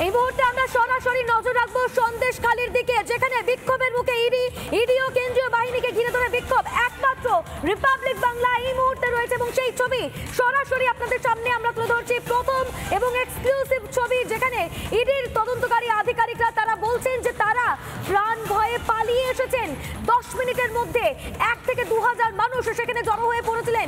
এই মুহূর্তে আমরা সরাসরি নজর রাখবো সন্দেশখালীর দিকে, যেখানে বিক্ষোভের মুখে ইডি ও কেন্দ্রীয় বাহিনীকে ঘিরে ধরে বিক্ষোভ। একমাত্র রিপাবলিক বাংলা এই মুহূর্তে রয়েছে এবং সেই ছবি সরাসরি আপনাদের সামনে আমরা তুলে ধরছি। প্রথম এবং এক্সক্লুসিভ ছবি, যেখানে ইডির তদন্তকারী আধিকারিকরা তারা বলছেন যে তারা প্রাণ ভয়ে পালিয়ে এসেছেন। 10 মিনিটের মধ্যে 1 থেকে 2000 মানুষ সেখানে জড়ো হয়ে পড়েছিলেন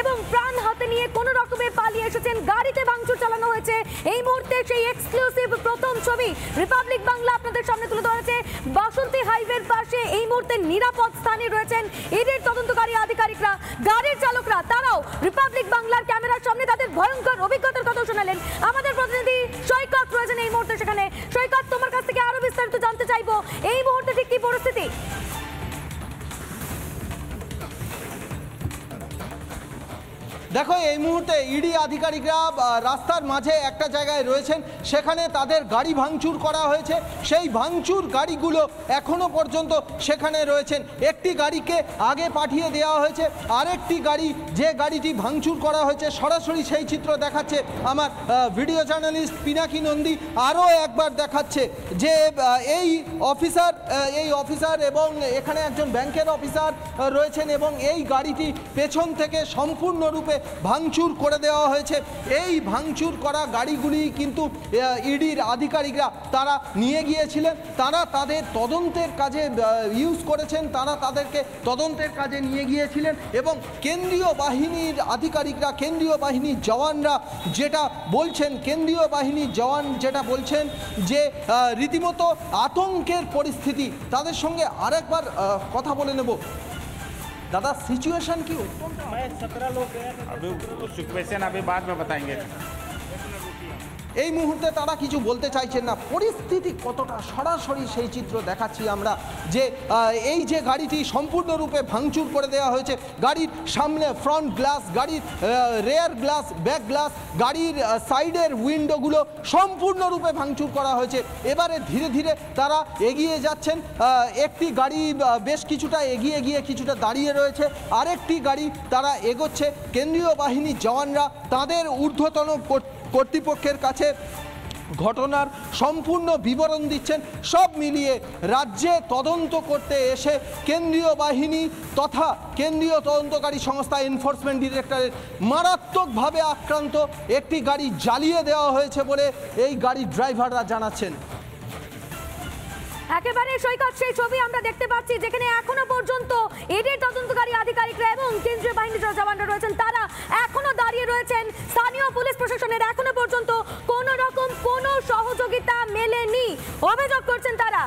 এবং প্রাণ হাতে নিয়ে কোনো রকমে পালিয়ে এসেছেন। গাড়িতে ভাঙচুর চালানো হয়েছে। এই মুহূর্তে সেই এক্সক্লুসিভ প্রথম ছবি রিপাবলিক বাংলা আপনাদের সামনে তুলে ধরেছে। বাসন্তী হাইওয়ের পাশে এই মুহূর্তে নিরাপদ স্থানে রয়েছেন ইডির তদন্তকারী আধিকারিকরা। গাড়ির চালকরা তারাও রিপাবলিক বাংলার ক্যামেরার সামনে তাদের ভয়ঙ্কর অভিজ্ঞতার কথা শোনালেন। আমাদের প্রতিনিধি সৈকত রয়েছেন এই মুহূর্তে সেখানে। সৈকত, তোমার কাছ থেকে আরো বিস্তারিত জানতে চাইবো, এই মুহূর্তে ঠিক কি পরিস্থিতি? দেখো, এই মুহূর্তে ইডি আধিকারিকরা রাস্তার মাঝে একটা জায়গায় রয়েছেন, সেখানে তাদের গাড়ি ভাঙচুর করা হয়েছে। সেই ভাঙচুর গাড়িগুলো এখনো পর্যন্ত সেখানে রয়েছেন। একটি গাড়িকে আগে পাঠিয়ে দেওয়া হয়েছে, আরেকটি গাড়ি যে গাড়িটি ভাঙচুর করা হয়েছে সরাসরি সেই চিত্র দেখাচ্ছে আমার ভিডিও জার্নালিস্ট পিনাকি নন্দী। আরও একবার দেখাচ্ছে যে এই অফিসার এবং এখানে একজন ব্যাংকের অফিসার রয়েছেন এবং এই গাড়িটি পেছন থেকে সম্পূর্ণরূপে ভাঙচুর করে দেওয়া হয়েছে। এই ভাঙচুর করা গাড়িগুলি কিন্তু ইডির আধিকারিকরা তারা নিয়ে গিয়েছিলেন, তারা তাদের তদন্তের কাজে ইউজ করেছেন, তারা তাদেরকে তদন্তের কাজে নিয়ে গিয়েছিলেন এবং কেন্দ্রীয় বাহিনীর আধিকারিকরা, কেন্দ্রীয় বাহিনীর জওয়ানরা যেটা বলছেন, যেটা বলছেন যে রীতিমতো আতঙ্কের পরিস্থিতি। তাদের সঙ্গে আরেকবার কথা বলে নেব। दादा, सिचुएशन की 17 लोग अभी सिचुएशन अभी बाद में बताएंगे। এই মুহূর্তে তারা কিছু বলতে চাইছেন না। পরিস্থিতি কতটা সরাসরি সেই চিত্র দেখাচ্ছি আমরা, যে এই যে গাড়িটি সম্পূর্ণরূপে ভাঙচুর করে দেওয়া হয়েছে। গাড়ির সামনে ফ্রন্ট গ্লাস, গাড়ির রেয়ার গ্লাস, ব্যাক গ্লাস, গাড়ির সাইডের উইন্ডোগুলো সম্পূর্ণরূপে ভাঙচুর করা হয়েছে। এবারে ধীরে ধীরে তারা এগিয়ে যাচ্ছেন। একটি গাড়ি বেশ কিছুটা এগিয়ে গিয়ে কিছুটা দাঁড়িয়ে রয়েছে, আরেকটি গাড়ি তারা এগোচ্ছে। কেন্দ্রীয় বাহিনীর জওয়ানরা তাদের ঊর্ধ্বতন কর্তৃপক্ষের কাছে ঘটনার সম্পূর্ণ বিবরণ দিচ্ছেন। সব মিলিয়ে রাজ্যে তদন্ত করতে এসে কেন্দ্রীয় বাহিনী তথা কেন্দ্রীয় তদন্তকারী সংস্থা এনফোর্সমেন্ট ডিরেক্টরেট মারাত্মকভাবে আক্রান্ত। একটি গাড়ি জ্বালিয়ে দেওয়া হয়েছে বলে এই গাড়ির ড্রাইভাররা জানাচ্ছেন। একেবারে সৈকত, সেই ছবি আমরা দেখতে পাচ্ছি যেখানে এখনো পর্যন্ত ইডির তদন্তকারী আধিকারিকরা এবং কেন্দ্রীয় বাহিনীর জওয়ানরা রয়েছেন, তারা এখনো দাঁড়িয়ে রয়েছেন। স্থানীয় পুলিশ প্রশাসনের এখনো পর্যন্ত কোনো রকম কোনো সহযোগিতা মেলেনি, অভিযোগ করছেন তারা।